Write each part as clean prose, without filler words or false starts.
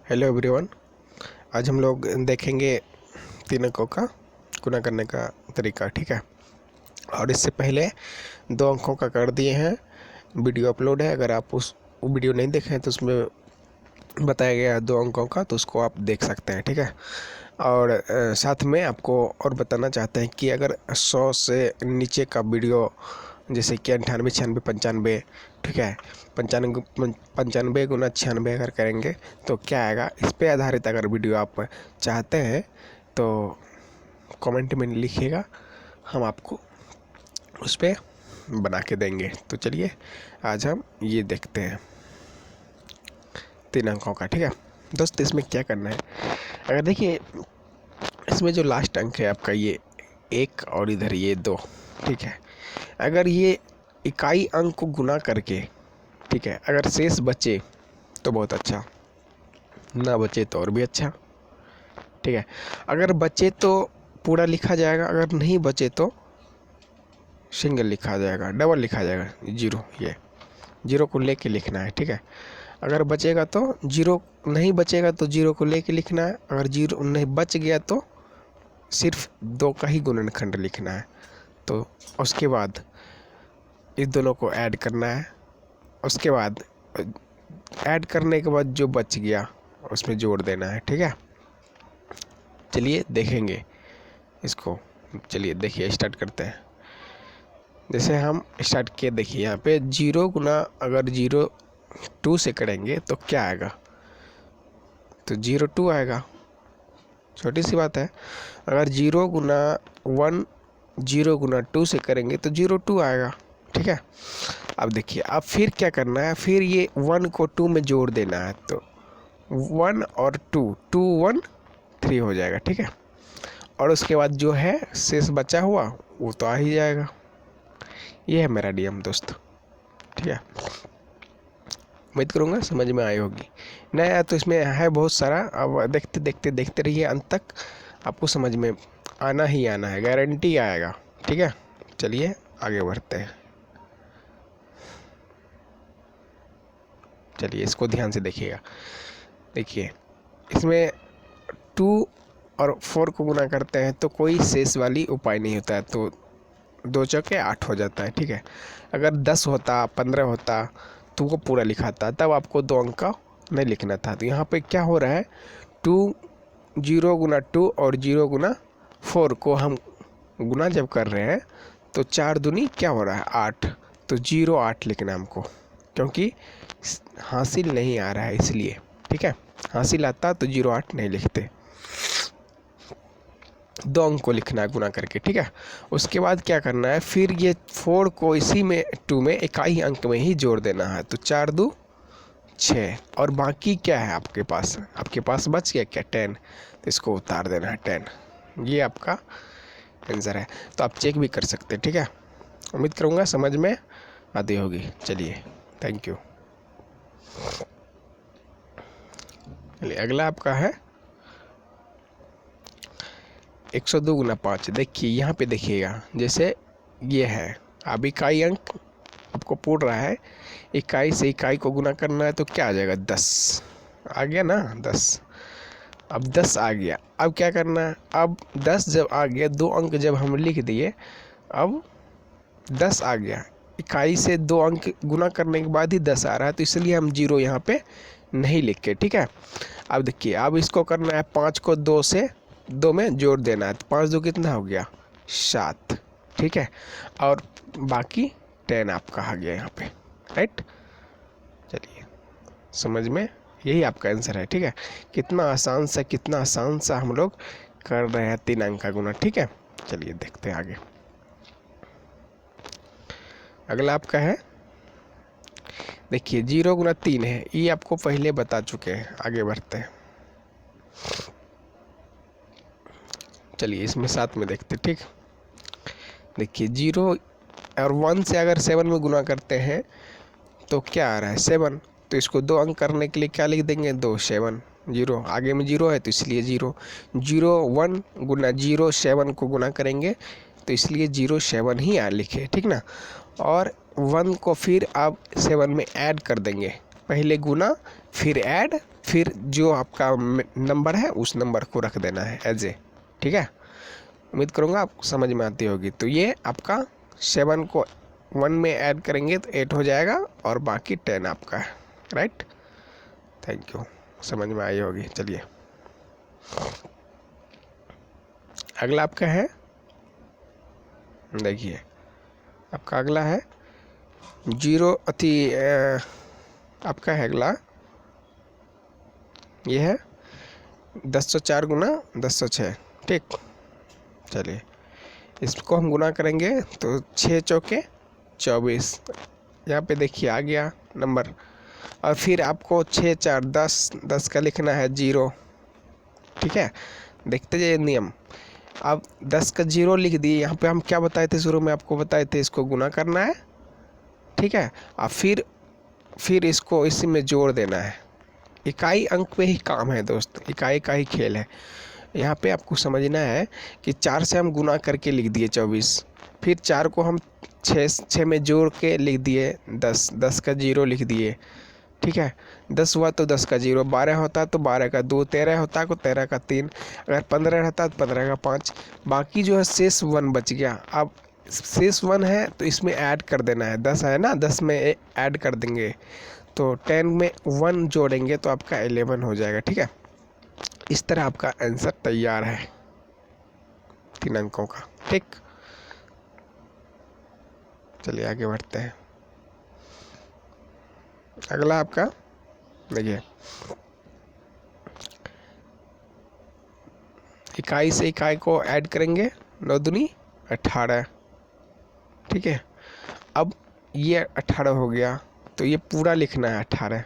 Hello everyone. आज हम लोग देखेंगे 3 अंकों का गुणा करने का तरीका, ठीक है। और इससे पहले 2 अंकों का कर दिए हैं, वीडियो अपलोड है। अगर आप वो वीडियो नहीं देखे हैं तो उसमें बताया गया है 2 अंकों का, तो उसको आप देख सकते हैं, ठीक है। और साथ में आपको और बताना चाहते हैं कि अगर 100 से नीचे का वीडियो, जैसे कि 98, 96, 95, ठीक है, 95 गुना 96 अगर करेंगे तो क्या आएगा, इस पे आधारित अगर वीडियो आप चाहते हैं तो कमेंट में लिखिएगा, हम आपको उस पर बना के देंगे। तो चलिए आज हम ये देखते हैं 3 अंकों का, ठीक है दोस्त। इसमें क्या करना है, अगर देखिए इसमें जो लास्ट अंक है आपका ये 1 और इधर ये 2, ठीक है। अगर ये इकाई अंक को गुना करके, ठीक है, अगर शेष बचे तो बहुत अच्छा, ना बचे तो और भी अच्छा, ठीक है। अगर बचे तो पूरा लिखा जाएगा, अगर नहीं बचे तो सिंगल लिखा जाएगा, डबल लिखा जाएगा, जीरो। ये जीरो को लेके लिखना है, ठीक है। अगर बचेगा तो जीरो, नहीं बचेगा तो जीरो को लेके लिखना है। अगर जीरो नहीं बच गया तो सिर्फ 2 का ही गुणनखंड लिखना है। तो उसके बाद इस दोनों को ऐड करना है। उसके बाद ऐड करने के बाद जो बच गया उसमें जोड़ देना है, ठीक है। चलिए देखेंगे इसको। चलिए देखिए, स्टार्ट करते हैं। जैसे हम स्टार्ट किए, देखिए यहाँ पे 0 गुना अगर 0 2 से करेंगे तो क्या आएगा, तो 0 2 आएगा, छोटी सी बात है। अगर 0 गुना 1 0 गुना 2 से करेंगे तो 0 2 आएगा, ठीक है। अब देखिए, अब फिर क्या करना है, फिर ये 1 को 2 में जोड़ देना है। तो 1 और 2 2 1 3 हो जाएगा, ठीक है। और उसके बाद जो है शेष बचा हुआ वो तो आ ही जाएगा। ये है मेरा नियम दोस्त, ठीक है। उम्मीद करूँगा समझ में आई होगी। नया तो इसमें है बहुत सारा, अब देखते रहिए, अंत तक आपको समझ में आना ही आना है, गारंटी आएगा, ठीक है। चलिए आगे बढ़ते हैं। चलिए इसको ध्यान से देखिएगा। देखिए इसमें 2 और 4 को गुना करते हैं तो कोई शेष वाली उपाय नहीं होता है, तो 2 चौके 8 हो जाता है, ठीक है। अगर 10 होता, 15 होता तो वो पूरा लिखाता, तब आपको 2 अंक का नहीं लिखना था। तो यहाँ पे क्या हो रहा है, 2 0 गुना 2 और 0 गुना 4 को हम गुना जब कर रहे हैं तो 4 दूनी क्या हो रहा है 8, तो 0 8 लिखना हमको, क्योंकि हासिल नहीं आ रहा है इसलिए, ठीक है। हासिल आता तो 0 8 नहीं लिखते, 2 अंक को लिखना है गुना करके, ठीक है। उसके बाद क्या करना है, फिर ये 4 को इसी में 2 में इकाई अंक में ही जोड़ देना है। तो 4 2 6, और बाकी क्या है आपके पास बच गया क्या 10, तो इसको उतार देना है 10। ये आपका आंसर है। तो आप चेक भी कर सकते हैं, ठीक है। उम्मीद करूँगा समझ में आती होगी। चलिए थैंक यू। चलिए अगला आपका है 102 गुना 5। देखिए यहाँ पे देखिएगा, जैसे ये है, अब इकाई अंक आपको पूछ रहा है, इकाई से इकाई को गुना करना है तो क्या आ जाएगा 10 आ गया ना, 10। अब 10 आ गया, अब क्या करना है, अब 10 जब आ गया, 2 अंक जब हम लिख दिए, अब 10 आ गया, इकाई से 2 अंक गुना करने के बाद ही 10 आ रहा है, तो इसलिए हम 0 यहाँ पे नहीं लिख के, ठीक है। अब देखिए, अब इसको करना है 5 को 2 से 2 में जोड़ देना है, तो 5 2 कितना हो गया 7, ठीक है। और बाकी 10 आपका आ गया यहाँ पे, राइट। चलिए समझ में, यही आपका आंसर है, ठीक है। कितना आसान सा हम लोग कर रहे हैं 3 अंक का गुना, ठीक है। चलिए देखते हैं आगे। अगला आपका है, देखिए 0 गुना 3 है, ये आपको पहले बता चुके हैं। आगे बढ़ते हैं, चलिए इसमें साथ में देखते, ठीक। देखिए 0 और 1 से अगर 7 में गुना करते हैं तो क्या आ रहा है 7, तो इसको 2 अंक करने के लिए क्या लिख देंगे 2 7 0, आगे में 0 है तो इसलिए 0 0 1 गुना 0 7 को गुना करेंगे तो इसलिए 0 7 ही लिखे, ठीक ना। और 1 को फिर आप 7 में ऐड कर देंगे, पहले गुना फिर ऐड फिर जो आपका नंबर है उस नंबर को रख देना है एज ए। ठीक है, उम्मीद करूँगा आपको समझ में आती होगी। तो ये आपका 7 को 1 में ऐड करेंगे तो 8 हो जाएगा और बाकी 10 आपका है। राइट, थैंक यू, समझ में आई होगी। चलिए अगला आपका है, देखिए आपका अगला है आपका है अगला, ये है 1004 गुना 1006। ठीक, चलिए इसको हम गुना करेंगे तो 6 चौके 24, यहाँ पे देखिए आ गया नंबर। और फिर आपको 6 4 10, 10 का लिखना है 0। ठीक है, देखते जाइए नियम। अब 10 का 0 लिख दिए, यहाँ पे हम क्या बताए थे शुरू में, आपको बताए थे इसको गुना करना है। ठीक है, और फिर इसको इसी में जोड़ देना है। इकाई अंक पे ही काम है दोस्त, इकाई का ही खेल है। यहाँ पे आपको समझना है कि 4 से हम गुना करके लिख दिए 24, फिर 4 को हम 6 में जोड़ के लिख दिए 10, 10 का 0 लिख दिए। ठीक है, 10 हुआ तो 10 का 0, 12 होता तो 12 का 2, 13 होता तो 13 का 3, अगर 15 रहता तो 15 का 5, बाकी जो है शेष 1 बच गया। अब शेष 1 है तो इसमें ऐड कर देना है, 10 है ना, 10 में ऐड कर देंगे तो 10 में 1 जोड़ेंगे तो आपका 11 हो जाएगा। ठीक है, इस तरह आपका आंसर तैयार है 3 अंकों का। ठीक, चलिए आगे बढ़ते हैं। अगला आपका देखिए, इकाई से इकाई को ऐड करेंगे, 9 दूनी 18। ठीक है, अब ये 18 हो गया तो ये पूरा लिखना है 18,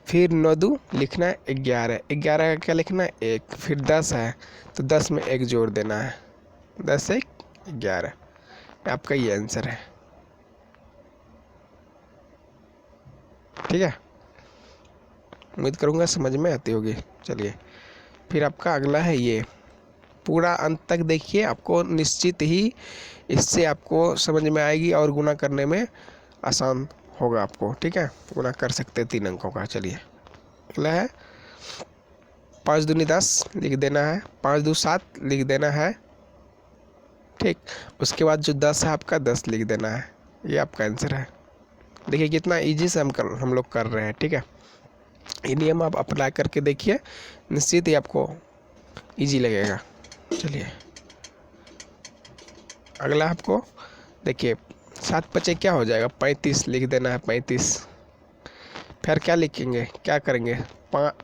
फिर 9 दू लिखना है 11, 11 का क्या लिखना है 1, फिर 10 है तो 10 में 1 जोड़ देना है, 10 1 11, आपका ये आंसर है। ठीक है, उम्मीद करूँगा समझ में आती होगी। चलिए फिर आपका अगला है, ये पूरा अंत तक देखिए, आपको निश्चित ही इससे आपको समझ में आएगी और गुना करने में आसान होगा आपको। ठीक है, गुना कर सकते हैं 3 अंकों का। चलिए अगला है 5 दूनी 10 लिख देना है, 5 2 7 लिख देना है। ठीक, उसके बाद जो 10 है आपका 10 लिख देना है, ये आपका आंसर है। देखिए कितना इजी से हम लोग कर रहे हैं। ठीक है, ये नियम आप अप्लाई करके देखिए, निश्चित ही आपको इजी लगेगा। चलिए अगला आपको देखिए 7 5 क्या हो जाएगा 35 लिख देना है, 35। फिर क्या लिखेंगे, क्या करेंगे,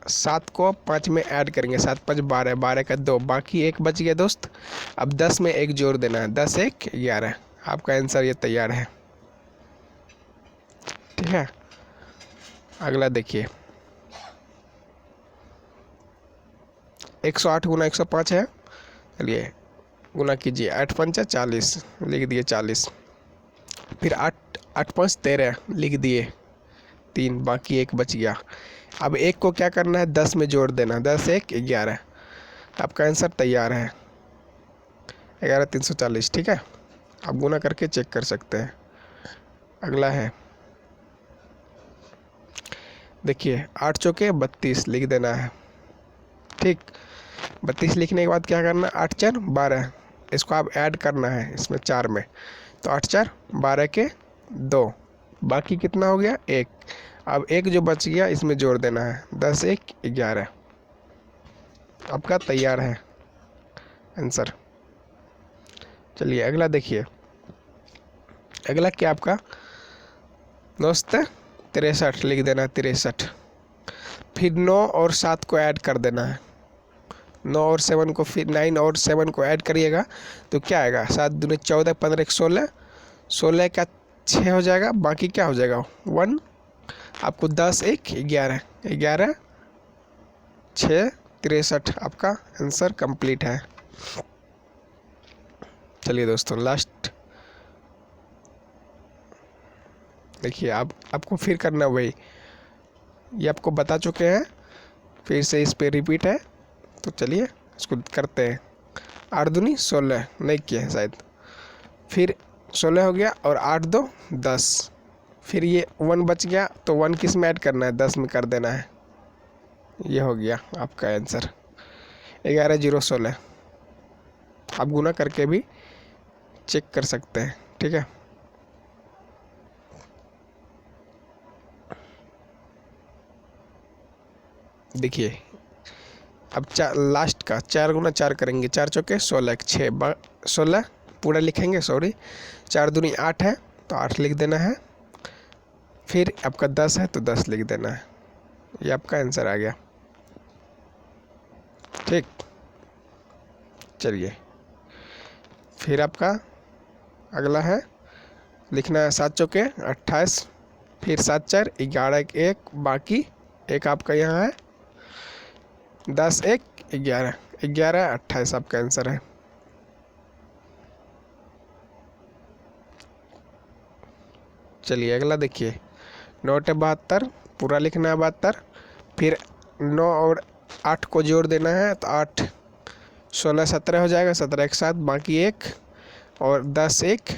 7 को 5 में ऐड करेंगे, 7 5 12, 12 का 2, बाकी 1 बच गया दोस्त। अब 10 में 1 जोड़ देना है, 10 1 11, आपका आंसर ये तैयार है। ठीक है, अगला देखिए 108 गुना 105 है। चलिए गुना कीजिए, 8 5 40 लिख दिए 40, फिर 8 8 5 13 लिख दिए 3, बाकी 1 बच गया। अब 1 को क्या करना है 10 में जोड़ देना, 10 1 11, आपका आंसर तैयार है 11 340। ठीक है, आप गुना करके चेक कर सकते हैं। अगला है देखिए 8 चौके 32 लिख देना है। ठीक, 32 लिखने के बाद क्या करना, 8 4 12, इसको आप ऐड करना है इसमें 4 में, तो 8 4 12 के 2, बाकी कितना हो गया 1। अब 1 जो बच गया इसमें जोड़ देना है, 10 1 11, आपका तैयार है आंसर। चलिए अगला देखिए, अगला क्या आपका दोस्त 63 लिख देना है, 63, फिर 9 और 7 को ऐड कर देना है, 9 और 7 को, फिर 9 और 7 को ऐड करिएगा तो क्या आएगा, 7 दूनी 14 15 1 16, 16 का 6 हो जाएगा, बाकी क्या हो जाएगा 1, आपको 10 1 11, 11 6 63, आपका आंसर कंप्लीट है। चलिए दोस्तों लास्ट देखिए, आपको फिर करना वही, ये आपको बता चुके हैं, फिर से इस पे रिपीट है, तो चलिए इसको करते हैं। 8 दूनी 16 नहीं किया है शायद, फिर 16 हो गया और 8 2 10, फिर ये 1 बच गया तो 1 किस में ऐड करना है, 10 में कर देना है। ये हो गया आपका आंसर 11,016। आप गुना करके भी चेक कर सकते हैं, ठीक है। देखिए अब लास्ट का 4 गुना 4 करेंगे, 4 चौके 16, 6 16 पूरा लिखेंगे, सॉरी 4 दूनी 8 है तो 8 लिख देना है। फिर आपका 10 है तो 10 लिख देना है। ये आपका आंसर आ गया, ठीक। चलिए फिर आपका अगला है लिखना है 7 चौके 28, फिर 7 4 11 1, बाकी एक आपका यहाँ है 10 1 11, 11 28 आपका आंसर है। चलिए अगला देखिए 9 8 72, पूरा लिखना है 72, फिर 9 और 8 को जोड़ देना है तो 8 16 17 हो जाएगा, 17 एक साथ, बाकी एक और 10 1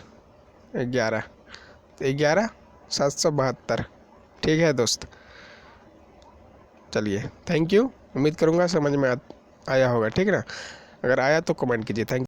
11, 11 772। ठीक है दोस्त, चलिए थैंक यू। उम्मीद करूँगा समझ में आया होगा, ठीक है ना। अगर आया तो कमेंट कीजिए। थैंक